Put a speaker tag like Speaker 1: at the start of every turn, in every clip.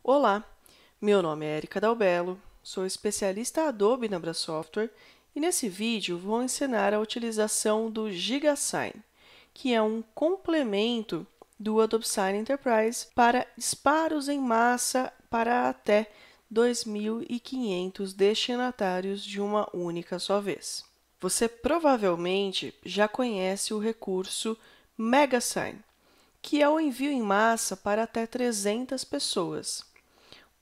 Speaker 1: Olá, meu nome é Erika Dalbello, sou especialista Adobe na Software e nesse vídeo vou ensinar a utilização do GigaSign, que é um complemento do Adobe Sign Enterprise para disparos em massa para até 2.500 destinatários de uma única só vez. Você provavelmente já conhece o recurso MegaSign, que é o envio em massa para até 300 pessoas.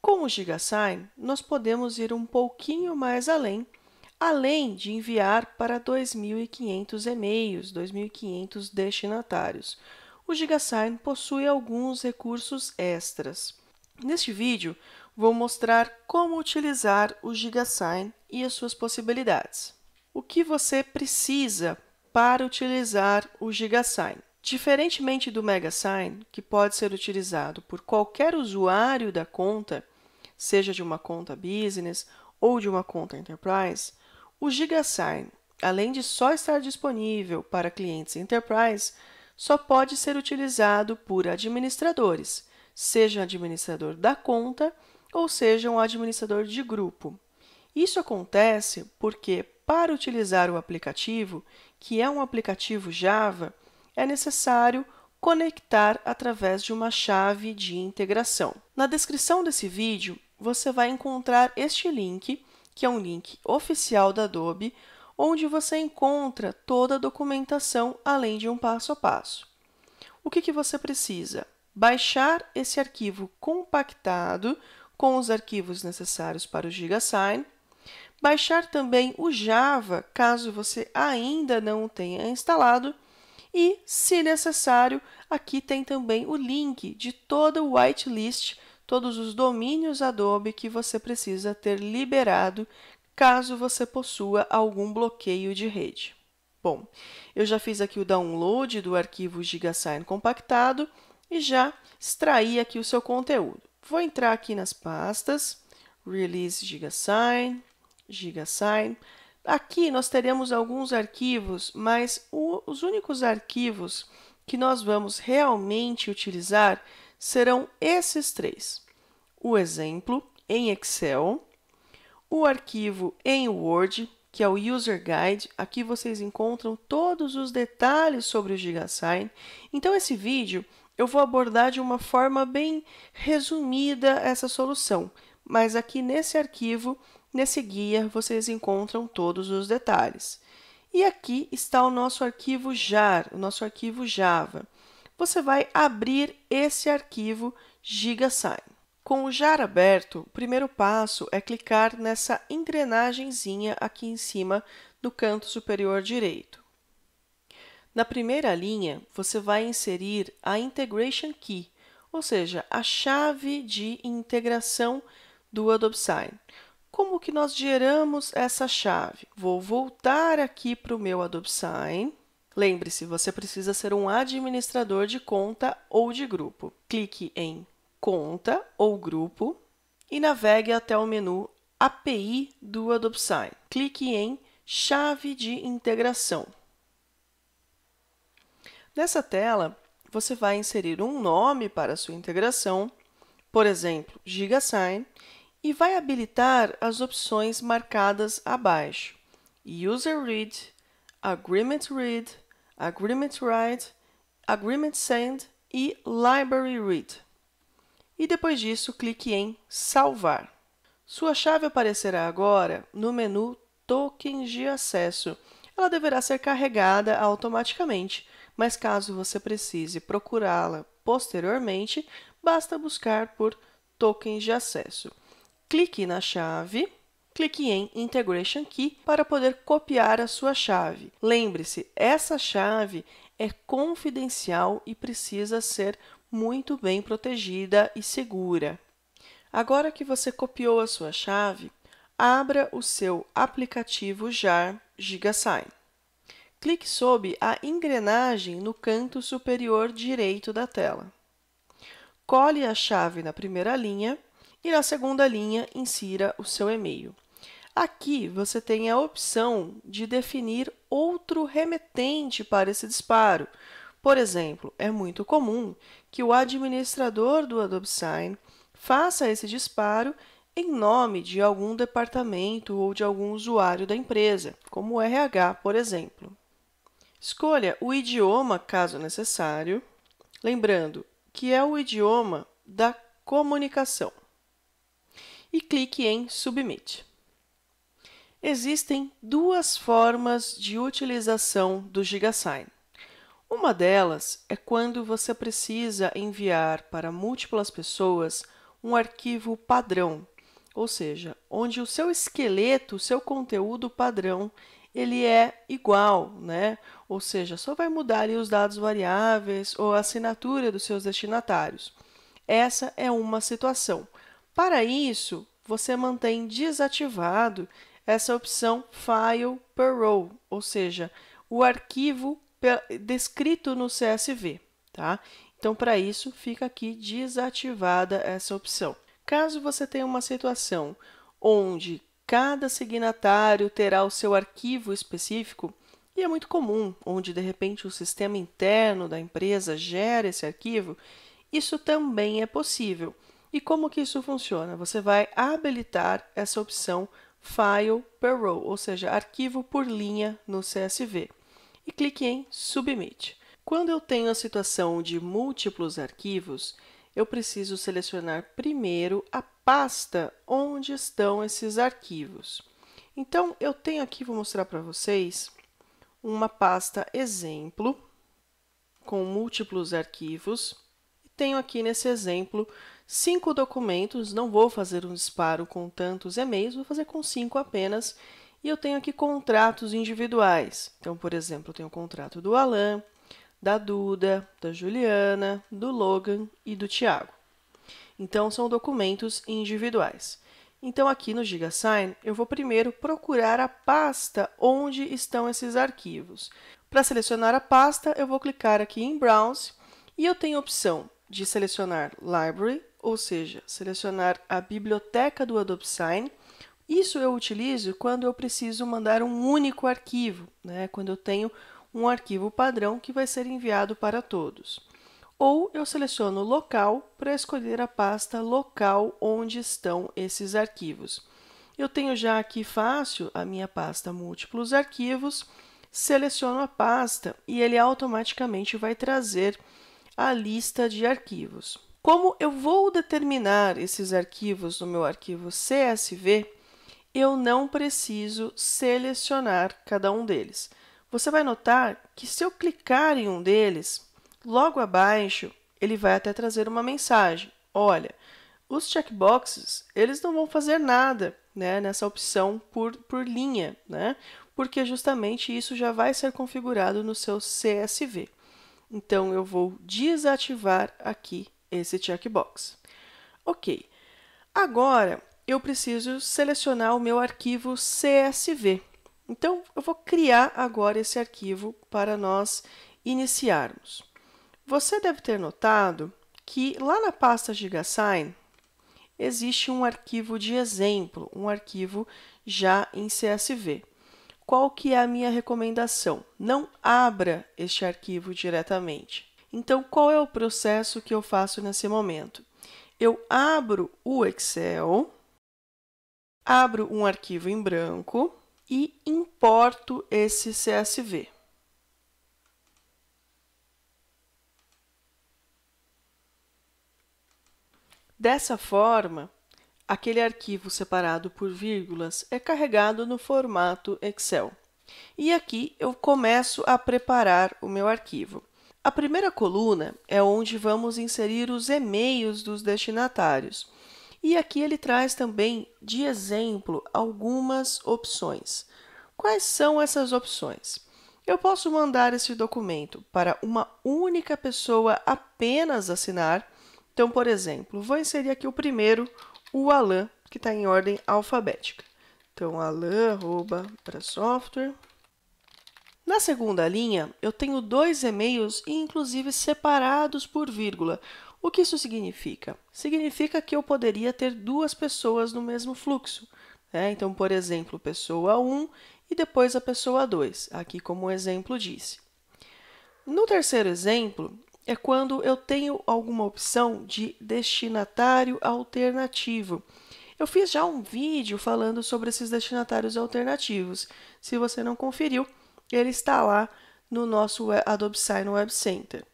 Speaker 1: Com o GigaSign, nós podemos ir um pouquinho mais além de enviar para 2.500 e-mails, 2.500 destinatários. O GigaSign possui alguns recursos extras. Neste vídeo, vou mostrar como utilizar o GigaSign e as suas possibilidades. O que você precisa para utilizar o GigaSign? Diferentemente do MegaSign, que pode ser utilizado por qualquer usuário da conta, seja de uma conta Business ou de uma conta Enterprise, o GigaSign, além de só estar disponível para clientes Enterprise, só pode ser utilizado por administradores, seja administrador da conta ou seja um administrador de grupo. Isso acontece porque, para utilizar o aplicativo, que é um aplicativo Java, é necessário conectar através de uma chave de integração. Na descrição desse vídeo, você vai encontrar este link, que é um link oficial da Adobe, onde você encontra toda a documentação, além de um passo a passo. O que você precisa? Baixar esse arquivo compactado com os arquivos necessários para o GigaSign, baixar também o Java, caso você ainda não o tenha instalado, e, se necessário, aqui tem também o link de toda o whitelist, todos os domínios Adobe que você precisa ter liberado, caso você possua algum bloqueio de rede. Bom, eu já fiz aqui o download do arquivo GigaSign compactado e já extraí aqui o seu conteúdo. Vou entrar aqui nas pastas, Release GigaSign, GigaSign. Aqui nós teremos alguns arquivos, mas os únicos arquivos que nós vamos realmente utilizar serão esses três. O exemplo em Excel, o arquivo em Word, que é o User Guide. Aqui vocês encontram todos os detalhes sobre o GigaSign. Então, esse vídeo eu vou abordar de uma forma bem resumida essa solução, mas aqui nesse arquivo, nesse guia, vocês encontram todos os detalhes. E aqui está o nosso arquivo JAR, o nosso arquivo Java. Você vai abrir esse arquivo GigaSign. Com o JAR aberto, o primeiro passo é clicar nessa engrenagemzinha aqui em cima do canto superior direito. Na primeira linha, você vai inserir a Integration Key, ou seja, a chave de integração do Adobe Sign. Como que nós geramos essa chave? Vou voltar aqui para o meu Adobe Sign. Lembre-se, você precisa ser um administrador de conta ou de grupo. Clique em Conta ou Grupo e navegue até o menu API do Adobe Sign. Clique em Chave de integração. Nessa tela, você vai inserir um nome para a sua integração, por exemplo, GigaSign, e vai habilitar as opções marcadas abaixo: User Read, Agreement Read, Agreement Write, Agreement Send e Library Read. E depois disso, clique em Salvar. Sua chave aparecerá agora no menu Tokens de acesso. Ela deverá ser carregada automaticamente, mas caso você precise procurá-la posteriormente, basta buscar por tokens de acesso. Clique na chave, clique em Integration Key para poder copiar a sua chave. Lembre-se, essa chave é confidencial e precisa ser muito bem protegida e segura. Agora que você copiou a sua chave, abra o seu aplicativo JAR GigaSign. Clique sob a engrenagem no canto superior direito da tela. Cole a chave na primeira linha e na segunda linha insira o seu e-mail. Aqui você tem a opção de definir outro remetente para esse disparo. Por exemplo, é muito comum que o administrador do Adobe Sign faça esse disparo em nome de algum departamento ou de algum usuário da empresa, como o RH, por exemplo. Escolha o idioma, caso necessário, lembrando que é o idioma da comunicação. E clique em Submit. Existem duas formas de utilização do GigaSign. Uma delas é quando você precisa enviar para múltiplas pessoas um arquivo padrão, ou seja, onde o seu esqueleto, o seu conteúdo padrão, ele é igual, né? Ou seja, só vai mudar ali os dados variáveis ou a assinatura dos seus destinatários. Essa é uma situação. Para isso, você mantém desativado essa opção File per Row, ou seja, o arquivo descrito no CSV, tá? Então, para isso, fica aqui desativada essa opção. Caso você tenha uma situação onde cada signatário terá o seu arquivo específico, e é muito comum, onde de repente o sistema interno da empresa gera esse arquivo, isso também é possível. E como que isso funciona? Você vai habilitar essa opção File per Row, ou seja, arquivo por linha no CSV. E clique em Submit. Quando eu tenho a situação de múltiplos arquivos, eu preciso selecionar primeiro a pasta onde estão esses arquivos. Então, eu tenho aqui, vou mostrar para vocês, uma pasta exemplo com múltiplos arquivos. E tenho aqui nesse exemplo 5 documentos, não vou fazer um disparo com tantos e-mails, vou fazer com 5 apenas. E eu tenho aqui contratos individuais. Então, por exemplo, eu tenho o contrato do Alan, da Duda, da Juliana, do Logan e do Tiago. Então, são documentos individuais. Então, aqui no GigaSign, eu vou primeiro procurar a pasta onde estão esses arquivos. Para selecionar a pasta, eu vou clicar aqui em Browse e eu tenho a opção de selecionar Library, ou seja, selecionar a biblioteca do Adobe Sign. Isso eu utilizo quando eu preciso mandar um único arquivo, né? Quando eu tenho um arquivo padrão que vai ser enviado para todos. Ou eu seleciono local para escolher a pasta local onde estão esses arquivos. Eu tenho já aqui fácil a minha pasta múltiplos arquivos, seleciono a pasta e ele automaticamente vai trazer a lista de arquivos. Como eu vou determinar esses arquivos no meu arquivo CSV, eu não preciso selecionar cada um deles. Você vai notar que se eu clicar em um deles, logo abaixo, ele vai até trazer uma mensagem. Olha, os checkboxes, eles não vão fazer nada, né, nessa opção por linha, né, porque justamente isso já vai ser configurado no seu CSV. Então, eu vou desativar aqui esse checkbox. Ok. Agora, eu preciso selecionar o meu arquivo CSV. Então, eu vou criar agora esse arquivo para nós iniciarmos. Você deve ter notado que lá na pasta GigaSign existe um arquivo de exemplo, um arquivo já em CSV. Qual que é a minha recomendação? Não abra este arquivo diretamente. Então, qual é o processo que eu faço nesse momento? Eu abro o Excel, abro um arquivo em branco e importo esse CSV. Dessa forma, aquele arquivo separado por vírgulas é carregado no formato Excel. E aqui eu começo a preparar o meu arquivo. A primeira coluna é onde vamos inserir os e-mails dos destinatários. E aqui ele traz também, de exemplo, algumas opções. Quais são essas opções? Eu posso mandar esse documento para uma única pessoa apenas assinar. Então, por exemplo, vou inserir aqui o primeiro, o Alan, que está em ordem alfabética. Então, alan@brasoftware. Na segunda linha, eu tenho 2 e-mails, inclusive separados por vírgula. O que isso significa? Significa que eu poderia ter 2 pessoas no mesmo fluxo, né? Então, por exemplo, pessoa 1 e depois a pessoa 2, aqui como o exemplo disse. No terceiro exemplo, é quando eu tenho alguma opção de destinatário alternativo. Eu fiz já um vídeo falando sobre esses destinatários alternativos. Se você não conferiu, ele está lá no nosso Adobe Sign Web Center.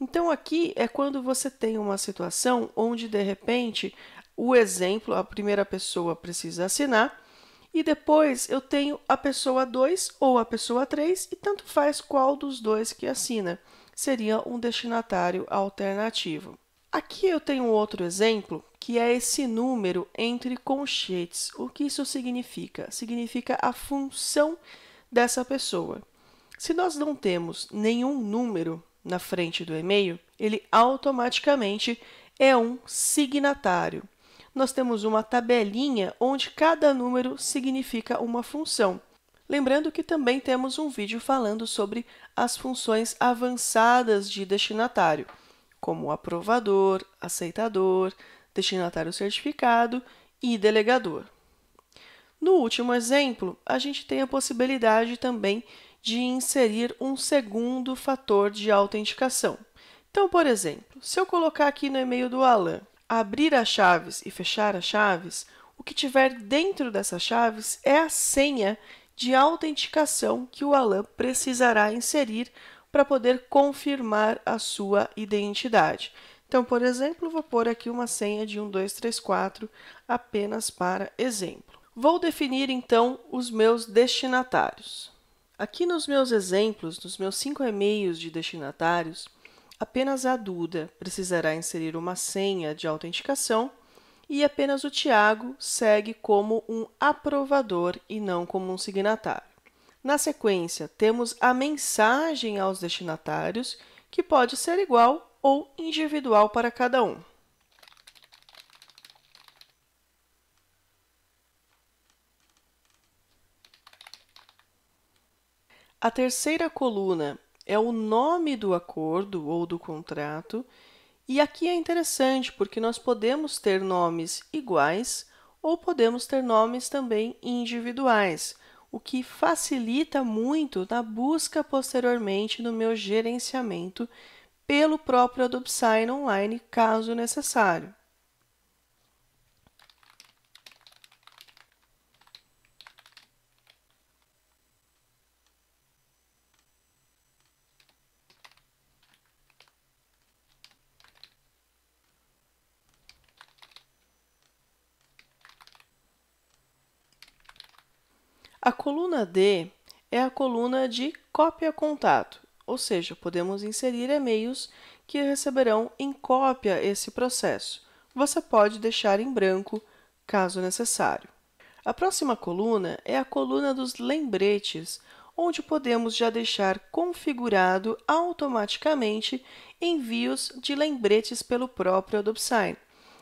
Speaker 1: Então, aqui é quando você tem uma situação onde, de repente, o exemplo, a primeira pessoa precisa assinar, e depois eu tenho a pessoa 2 ou a pessoa 3, e tanto faz qual dos dois que assina. Seria um destinatário alternativo. Aqui eu tenho outro exemplo, que é esse número entre colchetes. O que isso significa? Significa a função dessa pessoa. Se nós não temos nenhum número na frente do e-mail, ele automaticamente é um signatário. Nós temos uma tabelinha onde cada número significa uma função. Lembrando que também temos um vídeo falando sobre as funções avançadas de destinatário, como aprovador, aceitador, destinatário certificado e delegador. No último exemplo, a gente tem a possibilidade também de inserir um segundo fator de autenticação. Então, por exemplo, se eu colocar aqui no e-mail do Alan, abrir as chaves e fechar as chaves, o que tiver dentro dessas chaves é a senha de autenticação que o Alan precisará inserir para poder confirmar a sua identidade. Então, por exemplo, vou pôr aqui uma senha de 1, 2, 3, 4, apenas para exemplo. Vou definir, então, os meus destinatários. Aqui nos meus exemplos, nos meus 5 e-mails de destinatários, apenas a Duda precisará inserir uma senha de autenticação e apenas o Tiago segue como um aprovador e não como um signatário. Na sequência, temos a mensagem aos destinatários, que pode ser igual ou individual para cada um. A terceira coluna é o nome do acordo ou do contrato, e aqui é interessante porque nós podemos ter nomes iguais ou podemos ter nomes também individuais, o que facilita muito na busca posteriormente no meu gerenciamento pelo próprio Adobe Sign Online, caso necessário. A coluna D é a coluna de cópia contato, ou seja, podemos inserir e-mails que receberão em cópia esse processo. Você pode deixar em branco, caso necessário. A próxima coluna é a coluna dos lembretes, onde podemos já deixar configurado automaticamente envios de lembretes pelo próprio Adobe Sign.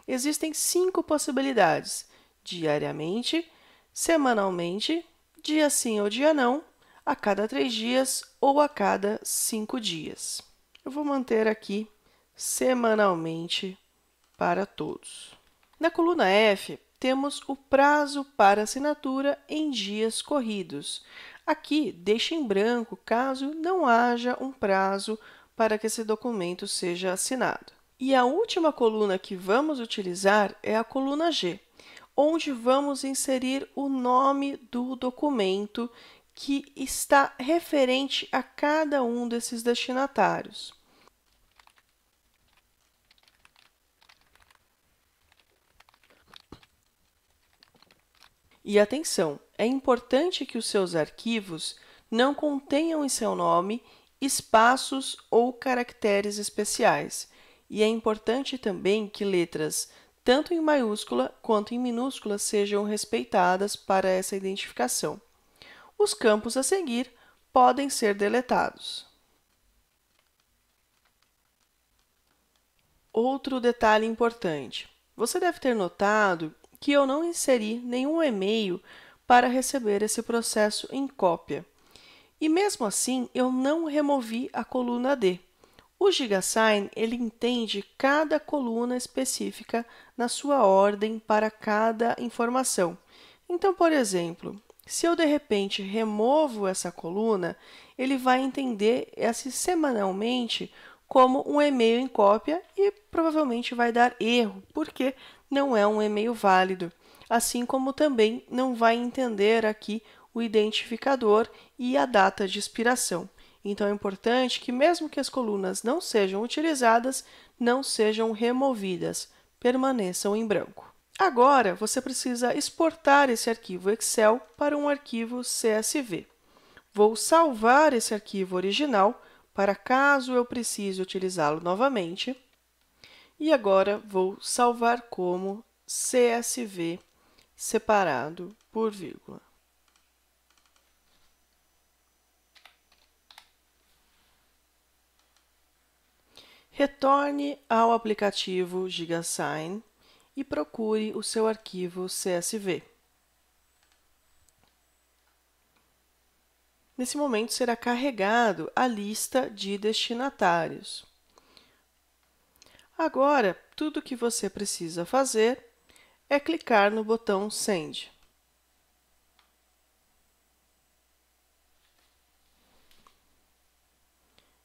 Speaker 1: Existem 5 possibilidades: diariamente, semanalmente, dia sim ou dia não, a cada 3 dias ou a cada 5 dias. Eu vou manter aqui semanalmente para todos. Na coluna F, temos o prazo para assinatura em dias corridos. Aqui, deixe em branco caso não haja um prazo para que esse documento seja assinado. E a última coluna que vamos utilizar é a coluna G, onde vamos inserir o nome do documento que está referente a cada um desses destinatários. E atenção, é importante que os seus arquivos não contenham em seu nome espaços ou caracteres especiais. E é importante também que letras tanto em maiúscula quanto em minúscula sejam respeitadas para essa identificação. Os campos a seguir podem ser deletados. Outro detalhe importante. Você deve ter notado que eu não inseri nenhum e-mail para receber esse processo em cópia. E mesmo assim, eu não removi a coluna D. O GigaSign, ele entende cada coluna específica na sua ordem para cada informação. Então, por exemplo, se eu de repente removo essa coluna, ele vai entender se semanalmente como um e-mail em cópia e provavelmente vai dar erro, porque não é um e-mail válido, assim como também não vai entender aqui o identificador e a data de expiração. Então, é importante que, mesmo que as colunas não sejam utilizadas, não sejam removidas, permaneçam em branco. Agora, você precisa exportar esse arquivo Excel para um arquivo CSV. Vou salvar esse arquivo original para caso eu precise utilizá-lo novamente. E agora vou salvar como CSV separado por vírgula. Retorne ao aplicativo GigaSign e procure o seu arquivo CSV. Nesse momento, será carregado a lista de destinatários. Agora, tudo o que você precisa fazer é clicar no botão Send.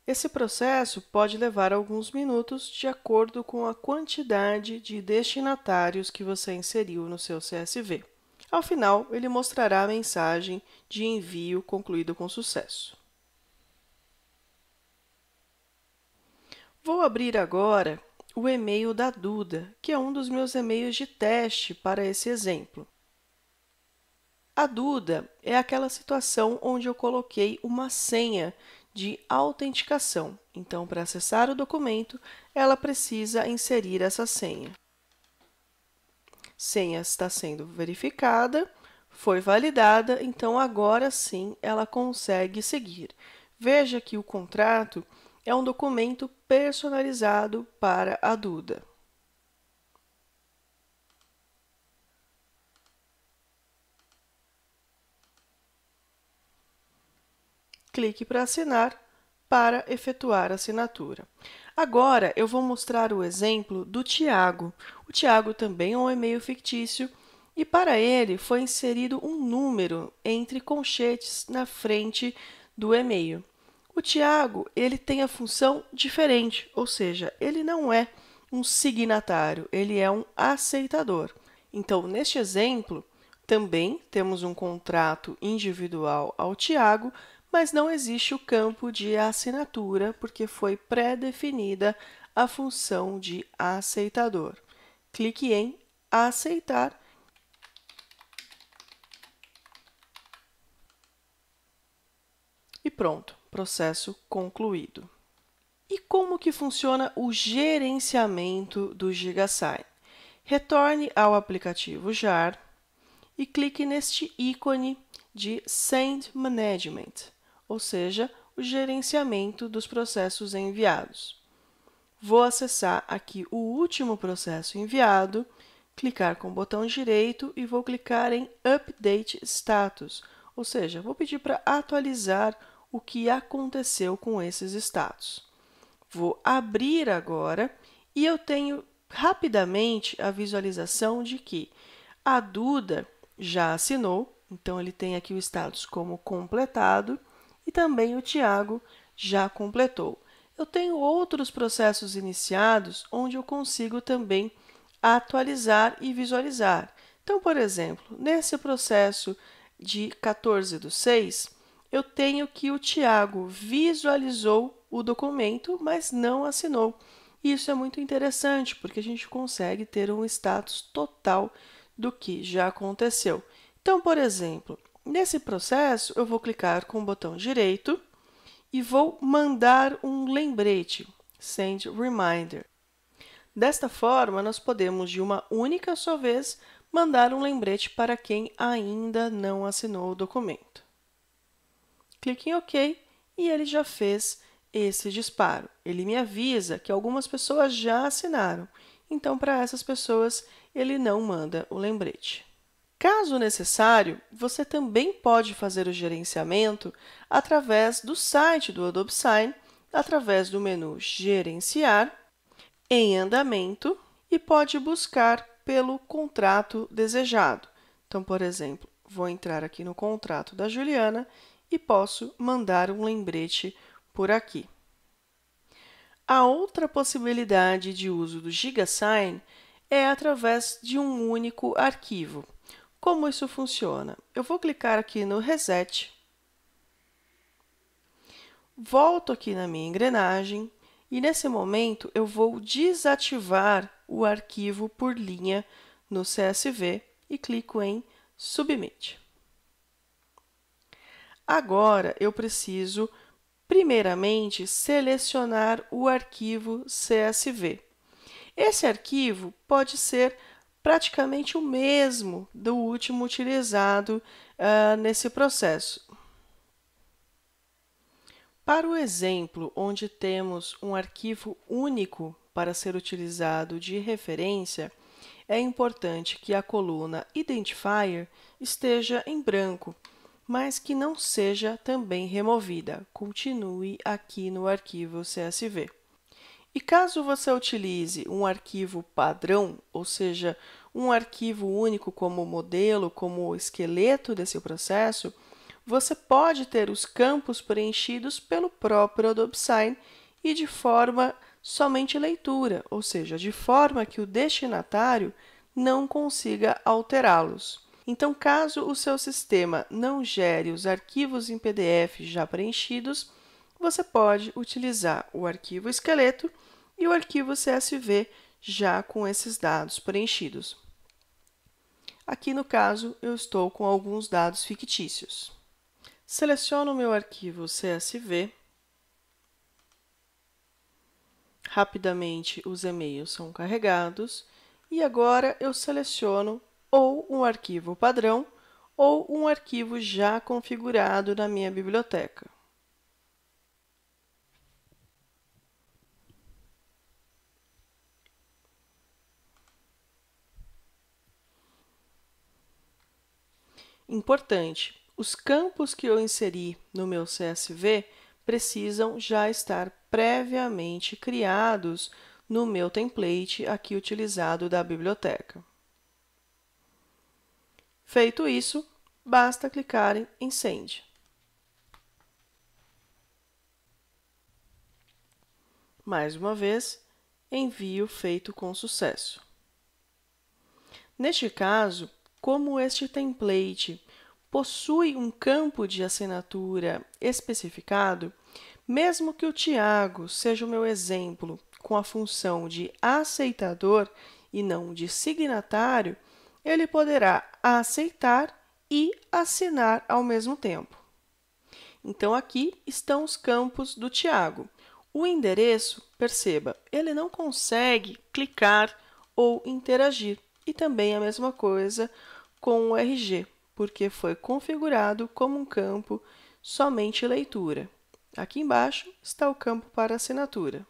Speaker 1: Esse processo pode levar alguns minutos de acordo com a quantidade de destinatários que você inseriu no seu CSV. Ao final, ele mostrará a mensagem de envio concluído com sucesso. Vou abrir agora o e-mail da Duda, que é um dos meus e-mails de teste para esse exemplo. A Duda é aquela situação onde eu coloquei uma senha de autenticação. Então, para acessar o documento, ela precisa inserir essa senha. Senha está sendo verificada, foi validada, então agora sim ela consegue seguir. Veja que o contrato é um documento personalizado para a Duda. Clique para assinar para efetuar a assinatura. Agora, eu vou mostrar o exemplo do Tiago. O Tiago também é um e-mail fictício e para ele foi inserido um número entre colchetes na frente do e-mail. O Tiago, ele tem a função diferente, ou seja, ele não é um signatário, ele é um aceitador. Então, neste exemplo, também temos um contrato individual ao Tiago, mas não existe o campo de assinatura, porque foi pré-definida a função de aceitador. Clique em Aceitar. E pronto, processo concluído. E como que funciona o gerenciamento do GigaSign? Retorne ao aplicativo JAR e clique neste ícone de Send Management, ou seja, o gerenciamento dos processos enviados. Vou acessar aqui o último processo enviado, clicar com o botão direito e vou clicar em Update Status, ou seja, vou pedir para atualizar o que aconteceu com esses status. Vou abrir agora e eu tenho rapidamente a visualização de que a Duda já assinou, então ele tem aqui o status como completado, e também o Tiago já completou. Eu tenho outros processos iniciados onde eu consigo também atualizar e visualizar. Então, por exemplo, nesse processo de 14/6, eu tenho que o Tiago visualizou o documento, mas não assinou. Isso é muito interessante, porque a gente consegue ter um status total do que já aconteceu. Então, por exemplo, nesse processo, eu vou clicar com o botão direito e vou mandar um lembrete, Send Reminder. Desta forma, nós podemos, de uma única só vez, mandar um lembrete para quem ainda não assinou o documento. Clique em OK e ele já fez esse disparo. Ele me avisa que algumas pessoas já assinaram, então, para essas pessoas, ele não manda o lembrete. Caso necessário, você também pode fazer o gerenciamento através do site do Adobe Sign, através do menu Gerenciar, em Andamento, e pode buscar pelo contrato desejado. Então, por exemplo, vou entrar aqui no contrato da Juliana e posso mandar um lembrete por aqui. A outra possibilidade de uso do GigaSign é através de um único arquivo. Como isso funciona? Eu vou clicar aqui no Reset, volto aqui na minha engrenagem e, nesse momento, eu vou desativar o arquivo por linha no CSV e clico em Submit. Agora, eu preciso, primeiramente, selecionar o arquivo CSV. Esse arquivo pode ser praticamente o mesmo do último utilizado nesse processo. Para o exemplo onde temos um arquivo único para ser utilizado de referência, é importante que a coluna Identifier esteja em branco, mas que não seja também removida. Continue aqui no arquivo CSV. E caso você utilize um arquivo padrão, ou seja, um arquivo único como modelo, como esqueleto desse processo, você pode ter os campos preenchidos pelo próprio Adobe Sign e de forma somente leitura, ou seja, de forma que o destinatário não consiga alterá-los. Então, caso o seu sistema não gere os arquivos em PDF já preenchidos, você pode utilizar o arquivo esqueleto e o arquivo CSV já com esses dados preenchidos. Aqui, no caso, eu estou com alguns dados fictícios. Seleciono o meu arquivo CSV. Rapidamente, os e-mails são carregados. E agora eu seleciono ou um arquivo padrão ou um arquivo já configurado na minha biblioteca. Importante, os campos que eu inseri no meu CSV precisam já estar previamente criados no meu template aqui utilizado da biblioteca. Feito isso, basta clicar em Send. Mais uma vez, envio feito com sucesso. Neste caso, como este template possui um campo de assinatura especificado, mesmo que o Tiago seja o meu exemplo com a função de aceitador e não de signatário, ele poderá aceitar e assinar ao mesmo tempo. Então, aqui estão os campos do Tiago. O endereço, perceba, ele não consegue clicar ou interagir. E também a mesma coisa com o RG, porque foi configurado como um campo somente leitura. Aqui embaixo está o campo para assinatura.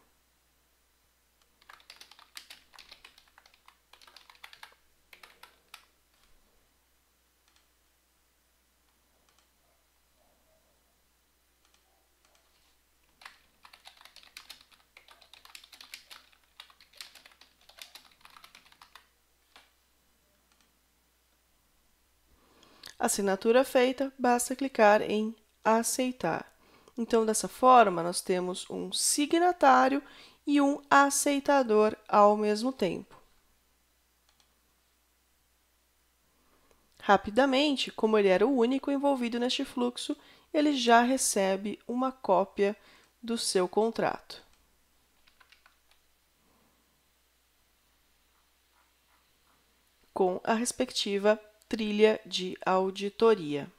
Speaker 1: Assinatura feita, basta clicar em aceitar. Então, dessa forma, nós temos um signatário e um aceitador ao mesmo tempo. Rapidamente, como ele era o único envolvido neste fluxo, ele já recebe uma cópia do seu contrato. Com a respectiva trilha de auditoria.